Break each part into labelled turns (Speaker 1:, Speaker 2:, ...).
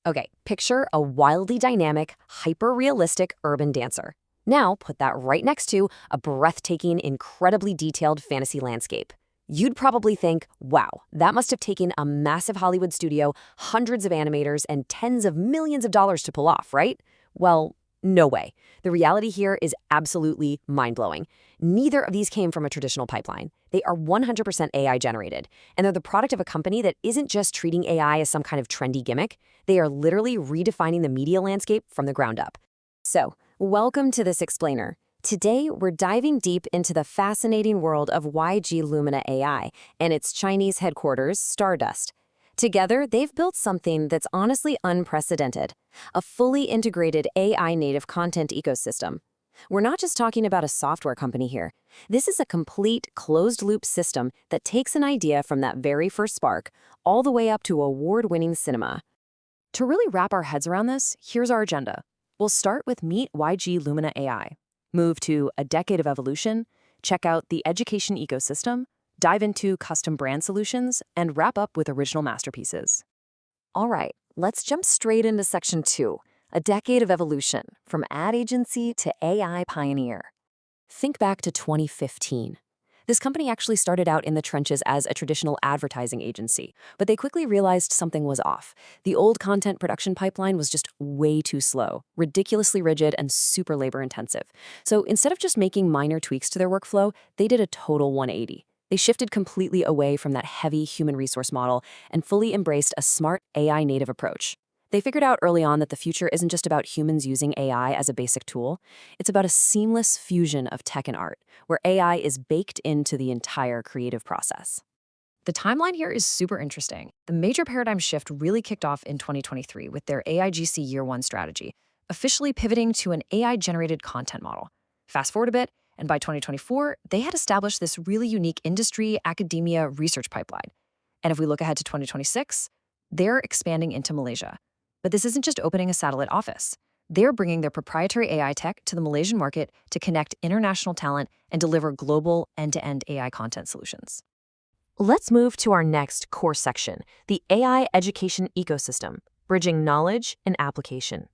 Speaker 1: Okay, picture a wildly dynamic, hyper-realistic urban dancer. Now put that right next to a breathtaking, incredibly detailed fantasy landscape. You'd probably think, wow, that must have taken a massive Hollywood studio, hundreds of animators, and tens of millions of dollars to pull off, right? Well, no way. The reality here is absolutely mind-blowing. Neither of these came from a traditional pipeline. They are 100% AI generated, and they're the product of a company that isn't just treating AI as some kind of trendy gimmick. They are literally redefining the media landscape from the ground up. So, welcome to this explainer. Today, we're diving deep into the fascinating world of YG Lumina AI and its Chinese headquarters, Stardust. Together, they've built something that's honestly unprecedented, a fully integrated AI-native content ecosystem. We're not just talking about a software company here. This is a complete, closed-loop system that takes an idea from that very first spark all the way up to award-winning cinema. To really wrap our heads around this, here's our agenda. We'll start with Meet YG Lumina AI, move to A Decade of Evolution, check out the education ecosystem, dive into custom brand solutions, and wrap up with original masterpieces. All right, let's jump straight into Section 2, A Decade of Evolution, from ad agency to AI pioneer. Think back to 2015. This company actually started out in the trenches as a traditional advertising agency, but they quickly realized something was off. The old content production pipeline was just way too slow, ridiculously rigid, and super labor-intensive. So instead of just making minor tweaks to their workflow, they did a total 180. They shifted completely away from that heavy human resource model and fully embraced a smart AI-native approach. They figured out early on that the future isn't just about humans using AI as a basic tool. It's about a seamless fusion of tech and art, where AI is baked into the entire creative process. The timeline here is super interesting. The major paradigm shift really kicked off in 2023 with their AIGC Year 1 strategy, officially pivoting to an AI-generated content model. Fast forward a bit, and by 2024, they had established this really unique industry, academia, research pipeline. And if we look ahead to 2026, they're expanding into Malaysia. But this isn't just opening a satellite office. They're bringing their proprietary AI tech to the Malaysian market to connect international talent and deliver global end-to-end AI content solutions. Let's move to our next core section, the AI education ecosystem, bridging knowledge and application.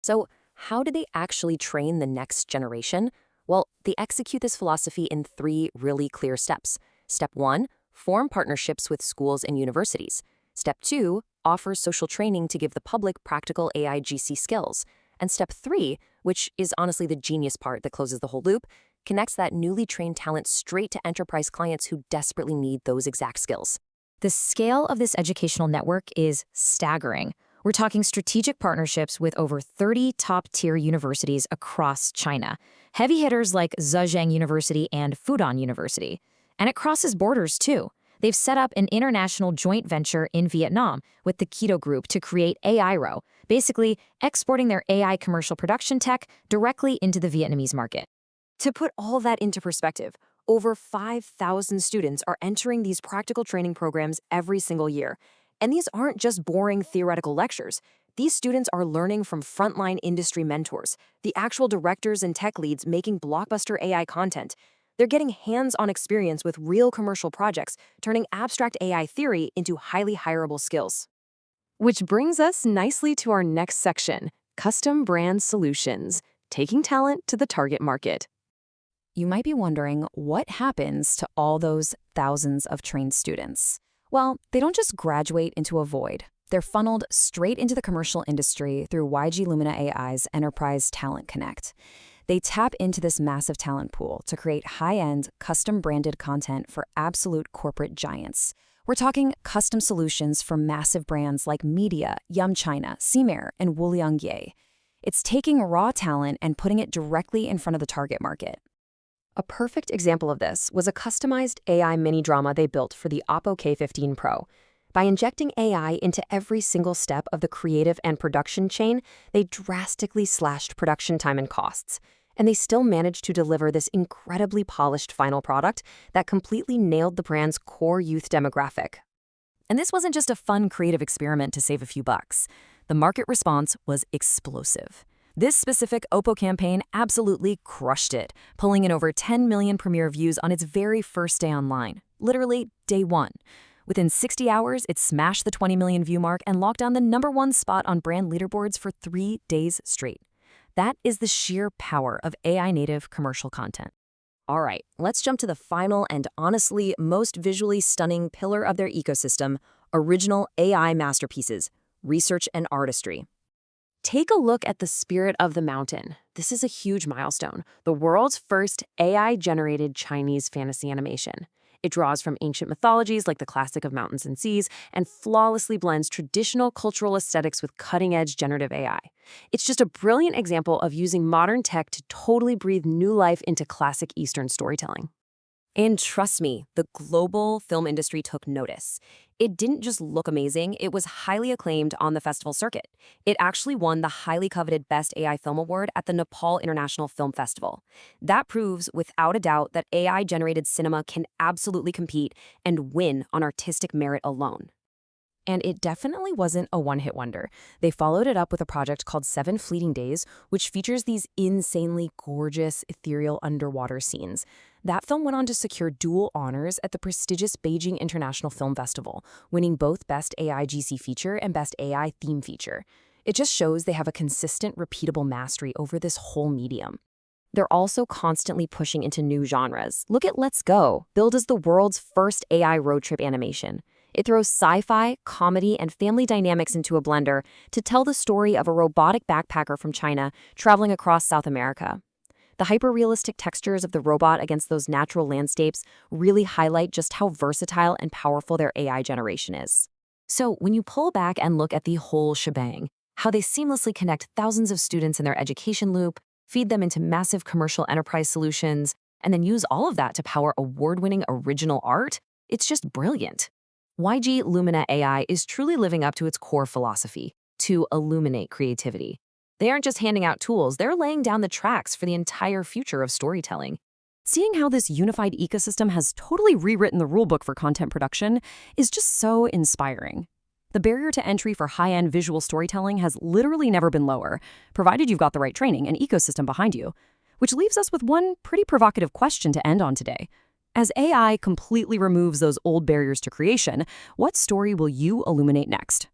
Speaker 1: So, how do they actually train the next generation? Well, they execute this philosophy in 3 really clear steps. Step 1, form partnerships with schools and universities. Step 2, offer social training to give the public practical AI GC skills. And step 3, which is honestly the genius part that closes the whole loop, connects that newly trained talent straight to enterprise clients who desperately need those exact skills. The scale of this educational network is staggering. We're talking strategic partnerships with over 30 top-tier universities across China, heavy hitters like Zhejiang University and Fudan University. And it crosses borders, too. They've set up an international joint venture in Vietnam with the Keto Group to create AIRO, basically exporting their AI commercial production tech directly into the Vietnamese market. To put all that into perspective, over 5,000 students are entering these practical training programs every single year. And these aren't just boring theoretical lectures. These students are learning from frontline industry mentors, the actual directors and tech leads making blockbuster AI content. They're getting hands-on experience with real commercial projects, turning abstract AI theory into highly hireable skills. Which brings us nicely to our next section, custom brand solutions, taking talent to the target market. You might be wondering what happens to all those thousands of trained students. Well, they don't just graduate into a void. They're funneled straight into the commercial industry through YG Lumina AI's Enterprise Talent Connect. They tap into this massive talent pool to create high-end, custom-branded content for absolute corporate giants. We're talking custom solutions for massive brands like Media, Yum China, Cimer, and Wuliangye. It's taking raw talent and putting it directly in front of the target market. A perfect example of this was a customized AI mini-drama they built for the Oppo K15 Pro. By injecting AI into every single step of the creative and production chain, they drastically slashed production time and costs. And they still managed to deliver this incredibly polished final product that completely nailed the brand's core youth demographic. And this wasn't just a fun creative experiment to save a few bucks. The market response was explosive. This specific Oppo campaign absolutely crushed it, pulling in over 10 million premiere views on its very first day online, literally day 1. Within 60 hours, it smashed the 20 million view mark and locked down the #1 spot on brand leaderboards for 3 days straight. That is the sheer power of AI-native commercial content. All right, let's jump to the final and honestly most visually stunning pillar of their ecosystem, original AI masterpieces, research and artistry. Take a look at the Spirit of the Mountain. This is a huge milestone, the world's first AI-generated Chinese fantasy animation. It draws from ancient mythologies like the classic of mountains and seas and flawlessly blends traditional cultural aesthetics with cutting-edge generative AI. It's just a brilliant example of using modern tech to totally breathe new life into classic Eastern storytelling. And trust me, the global film industry took notice. It didn't just look amazing, it was highly acclaimed on the festival circuit. It actually won the highly coveted Best AI Film Award at the Nepal International Film Festival. That proves, without a doubt, that AI-generated cinema can absolutely compete and win on artistic merit alone. And it definitely wasn't a one-hit wonder. They followed it up with a project called 7 Fleeting Days, which features these insanely gorgeous, ethereal underwater scenes. That film went on to secure dual honors at the prestigious Beijing International Film Festival, winning both Best AI GC Feature and Best AI Theme Feature. It just shows they have a consistent, repeatable mastery over this whole medium. They're also constantly pushing into new genres. Look at Let's Go, billed as the world's first AI road trip animation. It throws sci-fi, comedy, and family dynamics into a blender to tell the story of a robotic backpacker from China traveling across South America. The hyper-realistic textures of the robot against those natural landscapes really highlight just how versatile and powerful their AI generation is. So when you pull back and look at the whole shebang, how they seamlessly connect thousands of students in their education loop, feed them into massive commercial enterprise solutions, and then use all of that to power award-winning original art, it's just brilliant. YG Lumina AI is truly living up to its core philosophy, to illuminate creativity. They aren't just handing out tools, they're laying down the tracks for the entire future of storytelling. Seeing how this unified ecosystem has totally rewritten the rulebook for content production is just so inspiring. The barrier to entry for high-end visual storytelling has literally never been lower, provided you've got the right training and ecosystem behind you. Which leaves us with one pretty provocative question to end on today. As AI completely removes those old barriers to creation, what story will you illuminate next?